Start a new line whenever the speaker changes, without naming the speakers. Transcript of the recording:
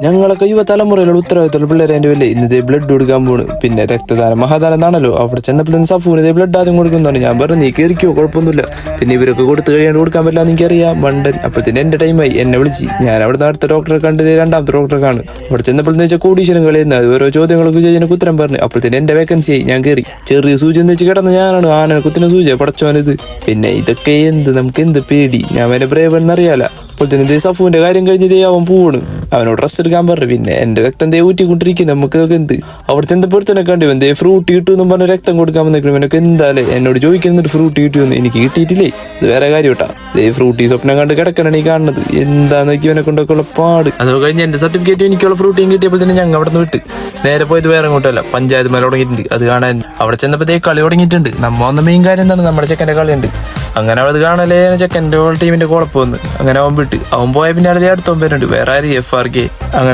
ഞങ്ങളൊക്കെ യുവതലമുറയിലുള്ള ഉത്തരവാദിത്തമുള്ള പിള്ളേരെ എൻ്റെ വല്ലേ ഇന്നതേ ബ്ലഡ് കൊടുക്കാൻ പോണ്. പിന്നെ രക്തദാനം മഹാദാനം എന്നാണല്ലോ. അവിടെ ചെന്നപ്പോൾ തന്നെ സഫൂന് ബ്ലഡ് ആദ്യം കൊടുക്കുന്നതാണ്. ഞാൻ പറഞ്ഞു നീ കയറിക്കോ, കുഴപ്പമൊന്നുമില്ല. പിന്നെ ഇവരൊക്കെ കൊടുത്തു കഴിയാണ്ട് കൊടുക്കാൻ പറ്റില്ല എന്ന് എനിക്കറിയാം, മണ്ടൻ. അപ്പോഴത്തേന് എൻ്റെ ടൈമായി, എന്നെ വിളിച്ച്. ഞാൻ അവിടെ അടുത്ത ഡോക്ടറെ കണ്ടത് രണ്ടാമത്തെ ഡോക്ടറെ കാണും. അവിടെ ചെന്നപ്പോൾ വെച്ചാൽ കോടീശ്വരം കളയുന്നത് ഓരോ ചോദ്യങ്ങളൊക്കെ ചോദിച്ചതിനൊക്കെ ഉത്തരം പറഞ്ഞു. അപ്പോഴത്തേന് എൻ്റെ വേക്കൻസി ആയി, ഞാൻ കയറി. ചെറിയ സൂചി എന്ന് വെച്ച് കിടന്ന ഞാനാണ് ആന കുത്തിന സൂചിയ പടച്ചോനത്. പിന്നെ ഇതൊക്കെ നമുക്ക് എന്ത് പേടി, ഞാൻ അവനെ ബ്രേവ് എന്നറിയാല. അപ്പോഴത്തേന് സഫുവിന്റെ കാര്യം കഴിഞ്ഞതേ അവൻ പോവാണ്. അവനോട് ഡ്രസ് എടുക്കാൻ പറഞ്ഞു. പിന്നെ എന്റെ രക്തം ദേ ഊറ്റിക്കൊണ്ടിരിക്കും. നമുക്ക് ഇതൊക്കെ എന്ത്. അവിടെ ചെന്നപ്പോഴത്തന്നെ കണ്ടു എന്തേ ഫ്രൂട്ട് കിട്ടുമെന്നും പറഞ്ഞ രക്തം കൊടുക്കാൻ വന്നിരിക്കണം. ഇവനൊക്കെ എന്താലേ എന്നോട് ചോദിക്കുന്നിട്ട് ഫ്രൂട്ട് കിട്ടുമെന്ന്. എനിക്ക് കിട്ടിയിട്ടില്ലേ, ഇത് വേറെ കാര്യം കേട്ടാ. ദേ ഫ്രൂട്ട് ഈ സ്വപ്നം കണ്ട് കിടക്കണ ഈ കാണുന്നത് എന്താന്ന് നോക്കി ഇവനെ കൊണ്ടൊക്കെ ഉള്ള പാട്. അത് കഴിഞ്ഞ് എന്റെ സർട്ടിഫിക്കറ്റ് എനിക്കുള്ള ഫ്രൂട്ടിയും കിട്ടിയപ്പോൾ തന്നെ ഞങ്ങൾ അവിടെ നിന്ന് വിട്ട് നേരെ പോയത് വേറെ അങ്ങോട്ടല്ല, പഞ്ചായത്ത് മേലെ തുടങ്ങിയിട്ടുണ്ട്. അത് കാണാൻ അവിടെ ചെന്നപ്പോഴത്തേ കളി തുടങ്ങിയിട്ടുണ്ട്. നമ്മ വന്ന മെയിൻ കാര്യം എന്താണ്, നമ്മുടെ ചെക്കൻ്റെ കളിയുണ്ട്. അങ്ങനെ അത് കാണലേ ചെക്കൻ്റെ ടീമിന്റെ കുഴപ്പം വന്ന് അങ്ങനെ അവൻ വിട്ട്. അവൻ പോയ പിന്നെ അടുത്തവൻ പേരുണ്ട് വേറെ ആര് FRK. അങ്ങനെ